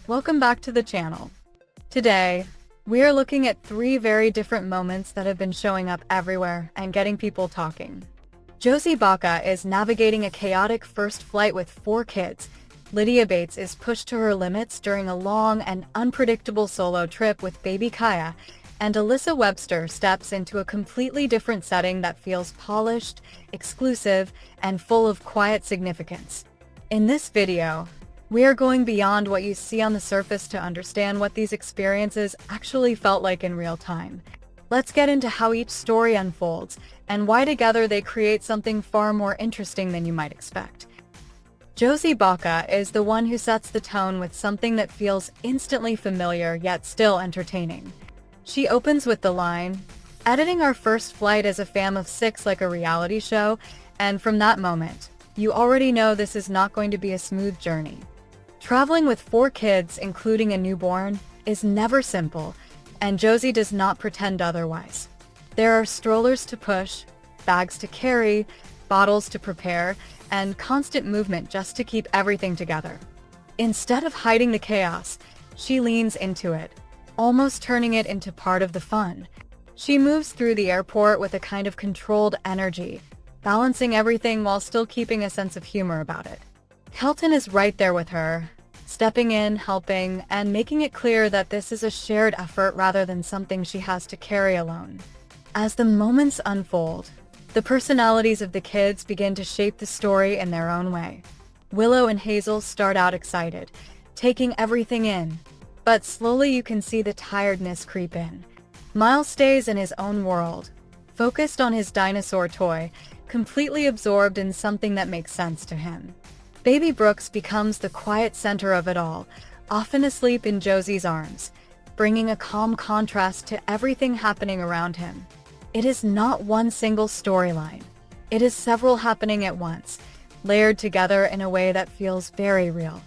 Welcome back to the channel. Today, we are looking at 3 very different moments that have been showing up everywhere and getting people talking. Josie Balka is navigating a chaotic first flight with 4 kids. Lydia Bates is pushed to her limits during a long and unpredictable solo trip with baby Kaya, and Alyssa Webster steps into a completely different setting that feels polished, exclusive, and full of quiet significance. In this video, we are going beyond what you see on the surface to understand what these experiences actually felt like in real time. Let's get into how each story unfolds and why together they create something far more interesting than you might expect. Josie Balka is the one who sets the tone with something that feels instantly familiar yet still entertaining. She opens with the line, "Editing our first flight as a fam of 6 like a reality show," and from that moment, you already know this is not going to be a smooth journey. Traveling with 4 kids, including a newborn, is never simple, and Josie does not pretend otherwise. There are strollers to push, bags to carry, bottles to prepare, and constant movement just to keep everything together. Instead of hiding the chaos, she leans into it, almost turning it into part of the fun. She moves through the airport with a kind of controlled energy, balancing everything while still keeping a sense of humor about it. Kelton is right there with her, stepping in, helping, and making it clear that this is a shared effort rather than something she has to carry alone. As the moments unfold, the personalities of the kids begin to shape the story in their own way. Willow and Hazel start out excited, taking everything in, but slowly you can see the tiredness creep in. Miles stays in his own world, focused on his dinosaur toy, completely absorbed in something that makes sense to him. Baby Brooks becomes the quiet center of it all, often asleep in Josie's arms, bringing a calm contrast to everything happening around him. It is not one single storyline. It is several happening at once, layered together in a way that feels very real.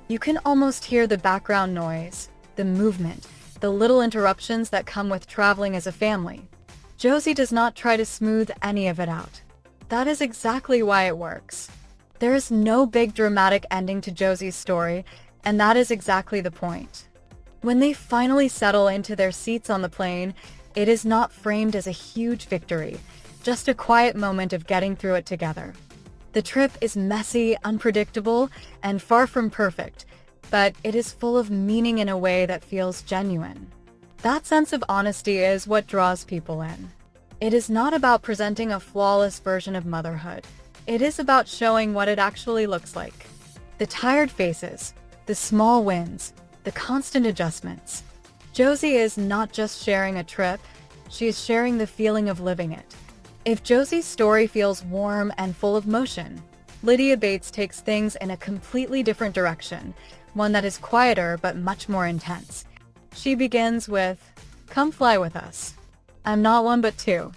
You can almost hear the background noise, the movement, the little interruptions that come with traveling as a family. Josie does not try to smooth any of it out. That is exactly why it works. There is no big dramatic ending to Josie's story, and that is exactly the point. When they finally settle into their seats on the plane, it is not framed as a huge victory, just a quiet moment of getting through it together. The trip is messy, unpredictable, and far from perfect, but it is full of meaning in a way that feels genuine. That sense of honesty is what draws people in. It is not about presenting a flawless version of motherhood. It is about showing what it actually looks like. The tired faces, the small wins, the constant adjustments. Josie is not just sharing a trip, she is sharing the feeling of living it. If Josie's story feels warm and full of motion, Lydia Bates takes things in a completely different direction, one that is quieter but much more intense. She begins with, "Come fly with us. I'm not one but 2.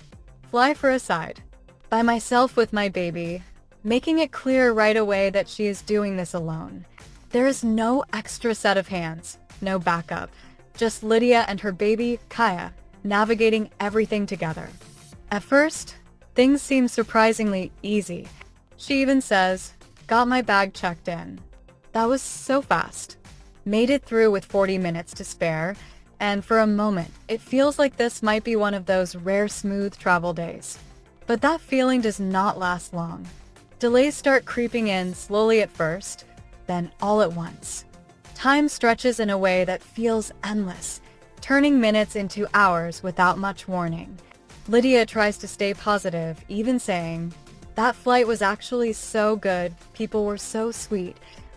Fly for a side. By myself with my baby," making it clear right away that she is doing this alone. There is no extra set of hands, no backup, just Lydia and her baby, Kaya, navigating everything together. At first, things seem surprisingly easy. She even says, "Got my bag checked in." That was so fast. Made it through with 40 minutes to spare, and for a moment, it feels like this might be one of those rare smooth travel days. But that feeling does not last long. Delays start creeping in slowly at first, then all at once. Time stretches in a way that feels endless, turning minutes into hours without much warning. Lydia tries to stay positive, even saying, "That flight was actually so good, people were so sweet,"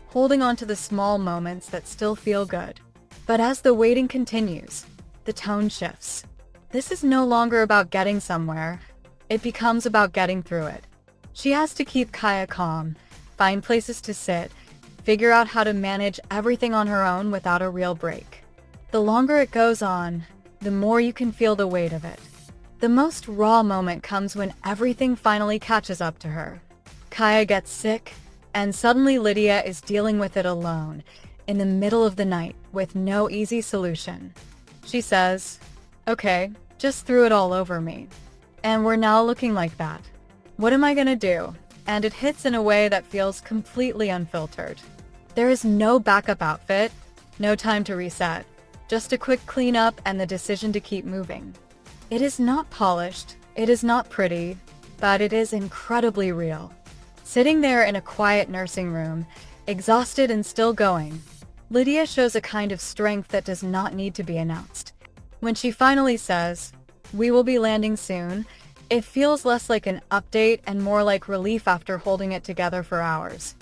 holding on to the small moments that still feel good. But as the waiting continues, the tone shifts. This is no longer about getting somewhere. It becomes about getting through it. She has to keep Kaya calm, find places to sit, figure out how to manage everything on her own without a real break. The longer it goes on, the more you can feel the weight of it. The most raw moment comes when everything finally catches up to her. Kaya gets sick, and suddenly Lydia is dealing with it alone, in the middle of the night, with no easy solution. She says, "Okay, just threw it all over me. And we're now looking like that. What am I gonna do?" And it hits in a way that feels completely unfiltered. There is no backup outfit, No time to reset. Just a quick cleanup and the decision to keep moving. It is not polished, it is not pretty, but it is incredibly real. Sitting there in a quiet nursing room, exhausted and still going, Lydia shows a kind of strength that does not need to be announced. When she finally says, "We will be landing soon," it feels less like an update and more like relief after holding it together for hours.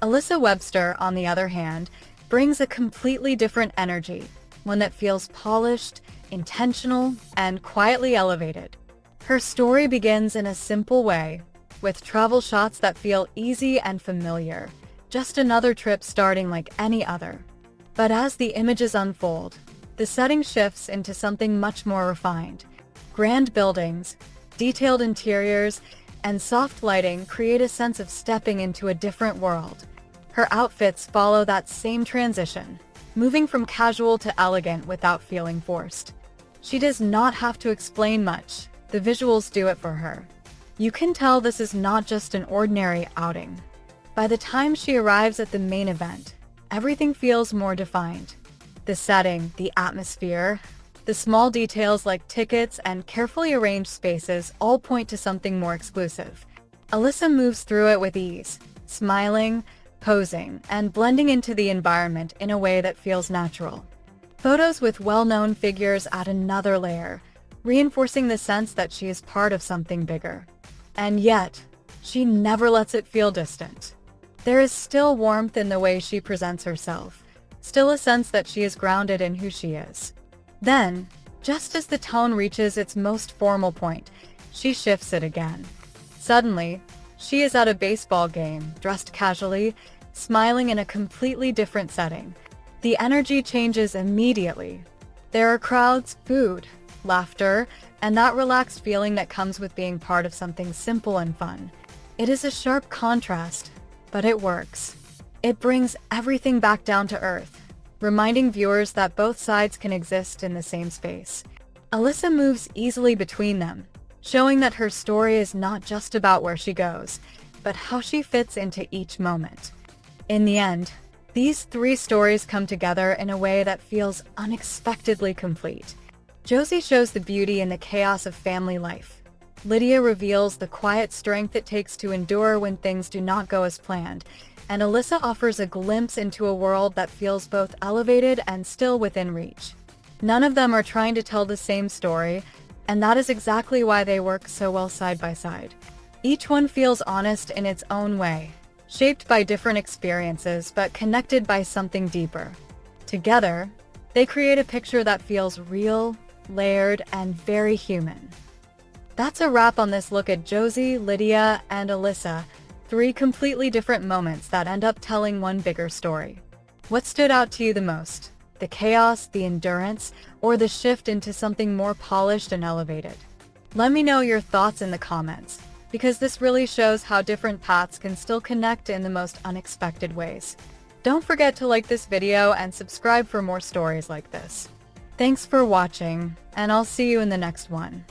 Alyssa Webster, on the other hand, brings a completely different energy, one that feels polished, intentional, and quietly elevated. Her story begins in a simple way, with travel shots that feel easy and familiar, just another trip starting like any other. But as the images unfold, the setting shifts into something much more refined. Grand buildings, detailed interiors, and soft lighting create a sense of stepping into a different world. Her outfits follow that same transition, moving from casual to elegant without feeling forced. She does not have to explain much, the visuals do it for her. You can tell this is not just an ordinary outing. By the time she arrives at the main event, everything feels more defined. The setting, the atmosphere, the small details like tickets and carefully arranged spaces all point to something more exclusive. Alyssa moves through it with ease, smiling, posing, and blending into the environment in a way that feels natural. Photos with well-known figures add another layer, reinforcing the sense that she is part of something bigger. And yet, she never lets it feel distant. There is still warmth in the way she presents herself, still a sense that she is grounded in who she is. Then, just as the tone reaches its most formal point, she shifts it again. Suddenly, she is at a baseball game, dressed casually, smiling in a completely different setting. The energy changes immediately. There are crowds, food, laughter, and that relaxed feeling that comes with being part of something simple and fun. It is a sharp contrast, but it works. It brings everything back down to earth, reminding viewers that both sides can exist in the same space. Alyssa moves easily between them, showing that her story is not just about where she goes, but how she fits into each moment. In the end, these three stories come together in a way that feels unexpectedly complete. Josie shows the beauty in the chaos of family life. Lydia reveals the quiet strength it takes to endure when things do not go as planned, and Alyssa offers a glimpse into a world that feels both elevated and still within reach. None of them are trying to tell the same story, and that is exactly why they work so well side by side. Each one feels honest in its own way, shaped by different experiences but connected by something deeper. Together, they create a picture that feels real, layered, and very human. That's a wrap on this look at Josie, Lydia, and Alyssa, three completely different moments that end up telling one bigger story. What stood out to you the most? The chaos, the endurance, or the shift into something more polished and elevated? Let me know your thoughts in the comments, because this really shows how different paths can still connect in the most unexpected ways. Don't forget to like this video and subscribe for more stories like this. Thanks for watching, and I'll see you in the next one.